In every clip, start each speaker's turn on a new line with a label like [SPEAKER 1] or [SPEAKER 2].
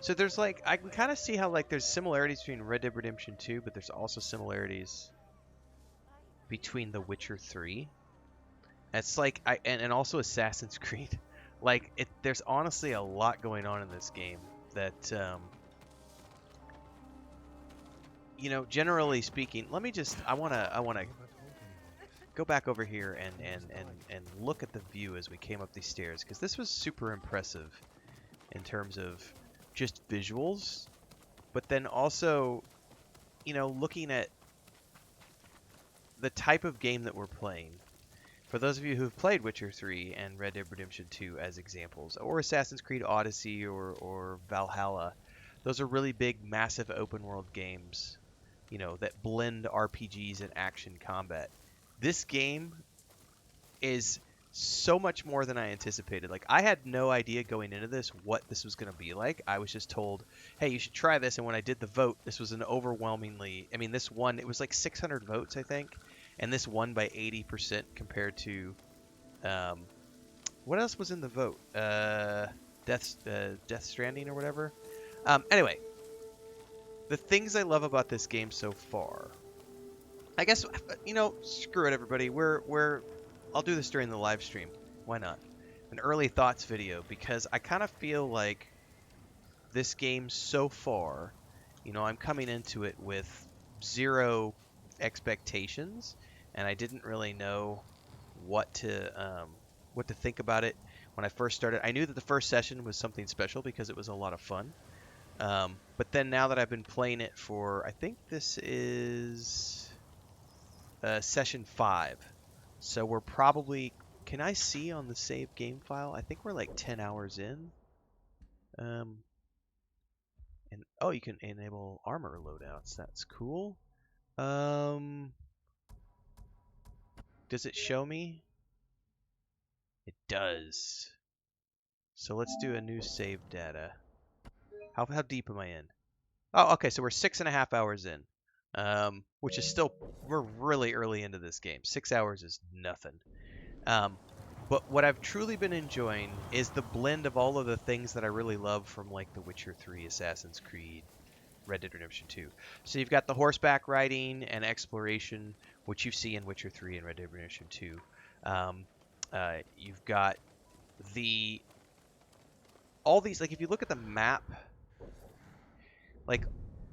[SPEAKER 1] So there's like I can kind of see how like there's similarities between Red Dead Redemption 2, but there's also similarities between The Witcher 3. It's like and also Assassin's Creed. Like there's honestly a lot going on in this game that generally speaking, let me just I want to go back over here and look at the view as we came up these stairs because this was super impressive in terms of just visuals, but then also, looking at the type of game that we're playing. For those of you who've played Witcher 3 and Red Dead Redemption 2 as examples, or Assassin's Creed Odyssey or Valhalla, those are really big, massive open world games, that blend RPGs and action combat. This game is so much more than I anticipated. Like, I had no idea going into this what this was going to be like. I was just told, hey, you should try this. And when I did the vote, this was an overwhelmingly, I mean, this won, it was like 600 votes, I think. And this won by 80% compared to, um, what else was in the vote? Death Stranding or whatever. Anyway, the things I love about this game so far, I guess, screw it, everybody. I'll do this during the live stream. Why not? An early thoughts video, because I kind of feel like this game so far, I'm coming into it with zero expectations, and I didn't really know what to think about it when I first started. I knew that the first session was something special because it was a lot of fun. But then now that I've been playing it for, I think this is session 5. So we're probably, can I see on the save game file? I think we're like 10 hours in. And oh, you can enable armor loadouts. That's cool. Does it show me? It does. So let's do a new save data. How deep am I in? Oh, okay. So we're 6.5 hours in, which is still, we're really early into this game. 6 hours is nothing. But what I've truly been enjoying is the blend of all of the things that I really love from like The Witcher 3, Assassin's Creed, Red Dead Redemption 2. So you've got the horseback riding and exploration, which you see in Witcher 3 and Red Dead Redemption 2. You've got all these, like if you look at the map, like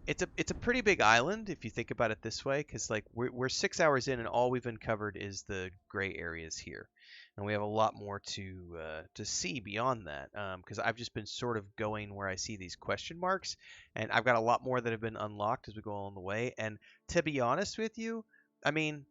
[SPEAKER 1] it's a pretty big island if you think about it this way, because like we're 6 hours in and all we've uncovered is the gray areas here, and we have a lot more to see beyond that. Because I've just been sort of going where I see these question marks, and I've got a lot more that have been unlocked as we go along the way. And to be honest with you, I mean,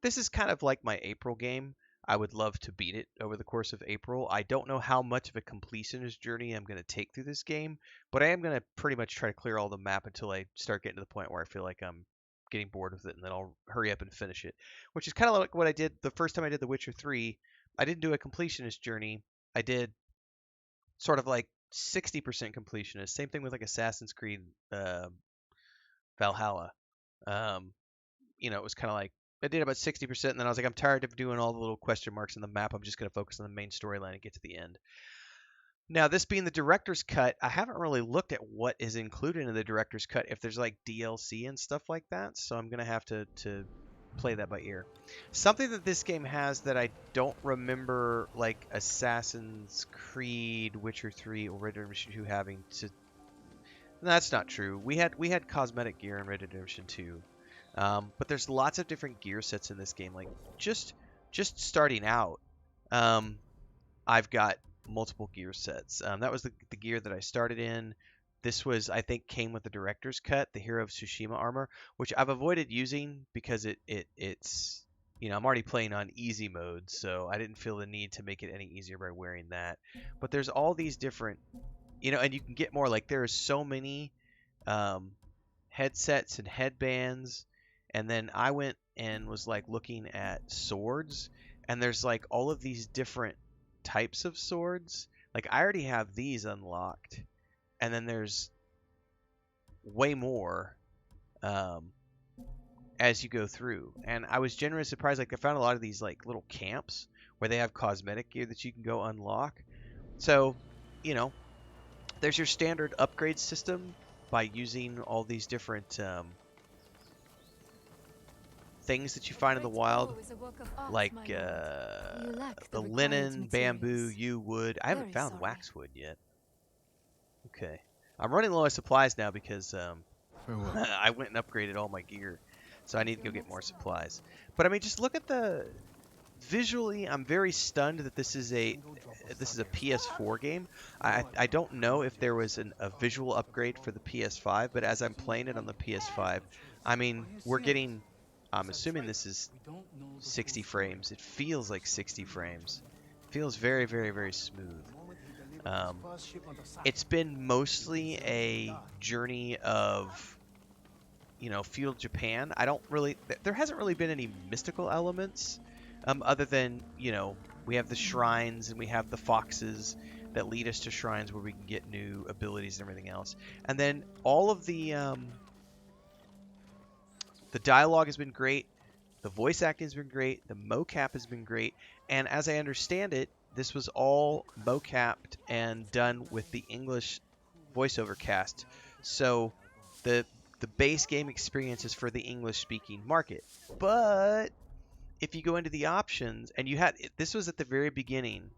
[SPEAKER 1] this is kind of like my April game. I would love to beat it over the course of April. I don't know how much of a completionist journey I'm going to take through this game, but I am going to pretty much try to clear all the map until I start getting to the point where I feel like I'm getting bored with it, and then I'll hurry up and finish it. Which is kind of like what I did the first time I did The Witcher 3. I didn't do a completionist journey. I did sort of like 60% completionist. Same thing with like Assassin's Creed Valhalla. Um, it was kind of like I did about 60%, and then I was like, I'm tired of doing all the little question marks in the map. I'm just going to focus on the main storyline and get to the end. Now, this being the director's cut, I haven't really looked at what is included in the director's cut, if there's like DLC and stuff like that, so I'm going to have to play that by ear. Something that this game has that I don't remember like Assassin's Creed, Witcher 3, or Red Dead Redemption 2 having to... No, that's not true. We had cosmetic gear in Red Dead Redemption 2. But there's lots of different gear sets in this game. Like just starting out, I've got multiple gear sets. That was the gear that I started in. This was, I think, came with the director's cut, the Hero of Tsushima armor, which I've avoided using because it's I'm already playing on easy mode, so I didn't feel the need to make it any easier by wearing that. But there's all these different, and you can get more. Like there are so many headsets and headbands. And then I went and was like looking at swords, and there's like all of these different types of swords. Like I already have these unlocked, and then there's way more as you go through. And I was genuinely surprised. Like I found a lot of these like little camps where they have cosmetic gear that you can go unlock. So, There's your standard upgrade system by using all these different things that you find in the wild, like the linen, bamboo, yew wood. I haven't found waxwood yet. Okay. I'm running low on supplies now because I went and upgraded all my gear. So I need to go get more supplies. But I mean, just look at the... Visually, I'm very stunned that this is a PS4 game. I don't know if there was a visual upgrade for the PS5, but as I'm playing it on the PS5, I mean, we're getting... I'm assuming this is 60 frames. It feels like 60 frames. It feels very, very, very smooth. It's been mostly a journey of, you know, feudal Japan. I don't really... There hasn't really been any mystical elements. Other than, you know, we have the shrines and we have the foxes that lead us to shrines where we can get new abilities and everything else. And then all of the dialogue has been great. The voice acting has been great. The mocap has been great. And as I understand it, this was all mocapped and done with the English voiceover cast. So the base game experience is for the English-speaking market. But if you go into the options, and you had, this was at the very beginning,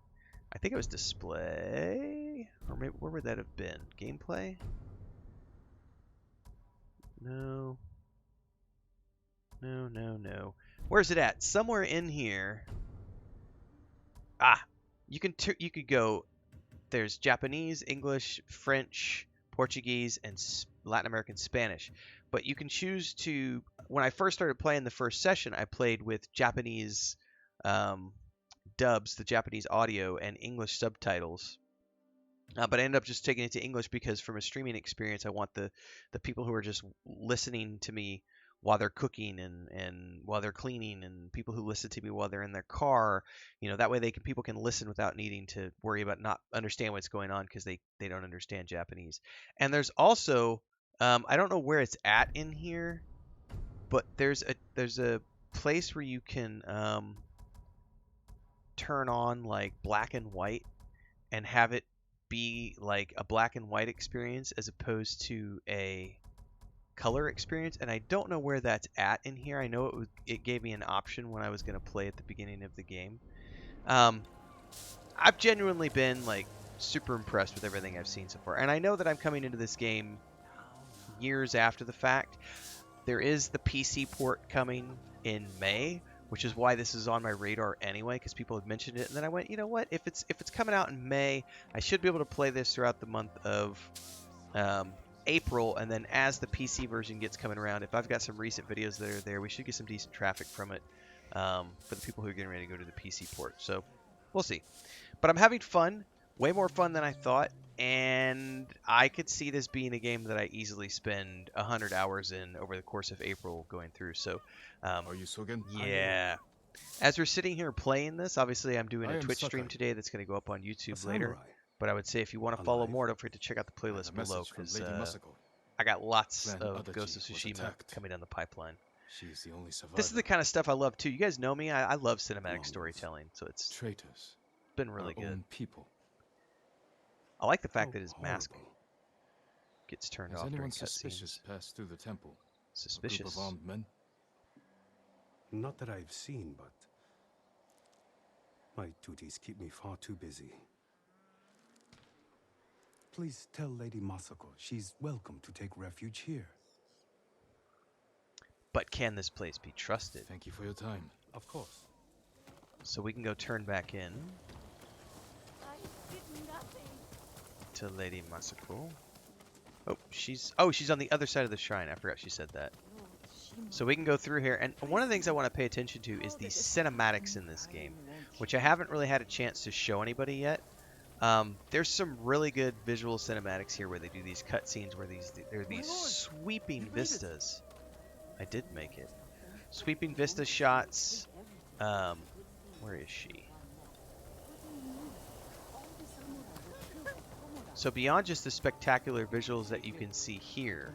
[SPEAKER 1] I think it was display, or maybe, where would that have been? Gameplay? No. No, no, no. Where's it at? Somewhere in here. Ah, you could go, there's Japanese, English, French, Portuguese, and Latin American Spanish. But you can choose to, when I first started playing the first session, I played with Japanese dubs, the Japanese audio, and English subtitles. But I ended up just taking it to English because from a streaming experience, I want the people who are just listening to me while they're cooking and while they're cleaning, and people who listen to me while they're in their car, you know, that way people can listen without needing to worry about not understand what's going on because they don't understand Japanese. And there's also, I don't know where it's at in here, but there's a place where you can turn on like black and white and have it be like a black and white experience as opposed to a color experience, and I don't know where that's at in here. I know it gave me an option when I was going to play at the beginning of the game. I've genuinely been like super impressed with everything I've seen so far, and I know that I'm coming into this game years after the fact. There is the PC port coming in May, which is why this is on my radar anyway, because people had mentioned it, and then I went, you know what, if it's coming out in May, I should be able to play this throughout the month of April, and then as the PC version gets coming around, if I've got some recent videos that are there, we should get some decent traffic from it for the people who are getting ready to go to the PC port. So we'll see. But I'm having fun, way more fun than I thought, and I could see this being a game that I easily spend 100 hours in over the course of April going through. So
[SPEAKER 2] Are you Sogen?
[SPEAKER 1] yeah. As we're sitting here playing this, obviously I'm doing a Twitch stream today that's going to go up on YouTube later. But I would say if you want to follow more, don't forget to check out the playlist below, because I got lots of Ghost of Tsushima coming down the pipeline.
[SPEAKER 2] She's the only survivor.
[SPEAKER 1] This is the kind of stuff I love too. You guys know me. I love cinematic storytelling, so it's
[SPEAKER 2] traitors.
[SPEAKER 1] Been really good.
[SPEAKER 2] People.
[SPEAKER 1] I like the fact that his mask gets turned off during
[SPEAKER 2] suspicious passed through the temple?
[SPEAKER 1] Suspicious?
[SPEAKER 2] A group of armed men?
[SPEAKER 3] Not that I've seen, but my duties keep me far too busy. Please tell Lady Masako she's welcome to take refuge here.
[SPEAKER 1] But can this place be trusted?
[SPEAKER 2] Thank you for your time.
[SPEAKER 3] Of course.
[SPEAKER 1] So we can go turn back in to Lady Masako. Oh, she's on the other side of the shrine. I forgot she said that. So we can go through here, and one of the things I want to pay attention to is the cinematics in this game, which I haven't really had a chance to show anybody yet. There's some really good visual cinematics here where they do these cutscenes where there are these sweeping vistas. I did make it. Sweeping vista shots. Where is she? So beyond just the spectacular visuals that you can see here,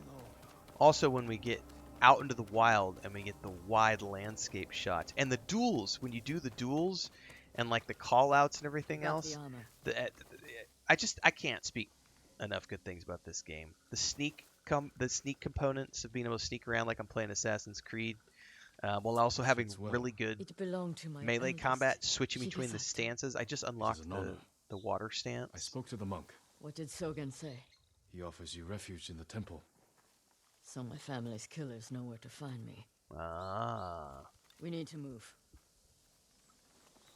[SPEAKER 1] also when we get out into the wild and we get the wide landscape shots and the duels, when you do the duels and like the call outs and everything else, I can't speak enough good things about this game. The sneak components of being able to sneak around like I'm playing Assassin's Creed, while also having
[SPEAKER 2] Fits well.
[SPEAKER 1] really good
[SPEAKER 4] It belonged to my
[SPEAKER 1] melee
[SPEAKER 4] eldest,
[SPEAKER 1] combat, switching between the
[SPEAKER 4] Shigesato.
[SPEAKER 1] stances. I just unlocked
[SPEAKER 2] an honor.
[SPEAKER 1] the water stance.
[SPEAKER 2] I spoke to the monk.
[SPEAKER 4] What did Sogen say?
[SPEAKER 2] He offers you refuge in the temple.
[SPEAKER 4] So my family's killers know where to find me.
[SPEAKER 1] Ah.
[SPEAKER 4] We need to move.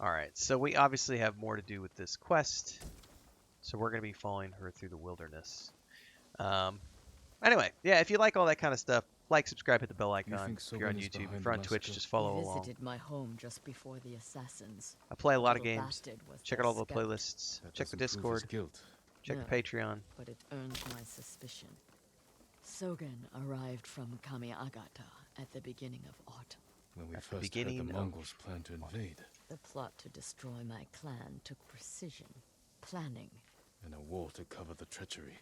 [SPEAKER 1] All right, so we obviously have more to do with this quest, so we're going to be following her through the wilderness. Anyway, yeah, if you like all that kind of stuff, like, subscribe, hit the bell icon.
[SPEAKER 2] think
[SPEAKER 1] If you're on
[SPEAKER 2] Sogen is
[SPEAKER 1] YouTube, if
[SPEAKER 2] behind
[SPEAKER 1] you're
[SPEAKER 2] the
[SPEAKER 1] on Twitch,
[SPEAKER 2] massacre?
[SPEAKER 1] just follow
[SPEAKER 4] We
[SPEAKER 1] along.
[SPEAKER 4] visited my home just before the assassins.
[SPEAKER 1] I play a lot of
[SPEAKER 4] Little
[SPEAKER 1] games.
[SPEAKER 4] bastard was
[SPEAKER 1] Check
[SPEAKER 4] their
[SPEAKER 1] out all the
[SPEAKER 4] scout,
[SPEAKER 1] playlists.
[SPEAKER 2] That
[SPEAKER 1] Check the
[SPEAKER 2] doesn't prove his
[SPEAKER 1] Discord.
[SPEAKER 2] guilt.
[SPEAKER 1] Check
[SPEAKER 4] No.
[SPEAKER 1] the Patreon.
[SPEAKER 4] But it earned my suspicion. Sogen arrived from Kamiagata at the beginning of autumn.
[SPEAKER 2] When we
[SPEAKER 1] At the
[SPEAKER 2] first heard
[SPEAKER 1] beginning
[SPEAKER 2] the
[SPEAKER 1] of-
[SPEAKER 2] Mongols planned to invade,
[SPEAKER 4] The plot to destroy my clan took precision, planning.
[SPEAKER 2] and a war to cover the treachery.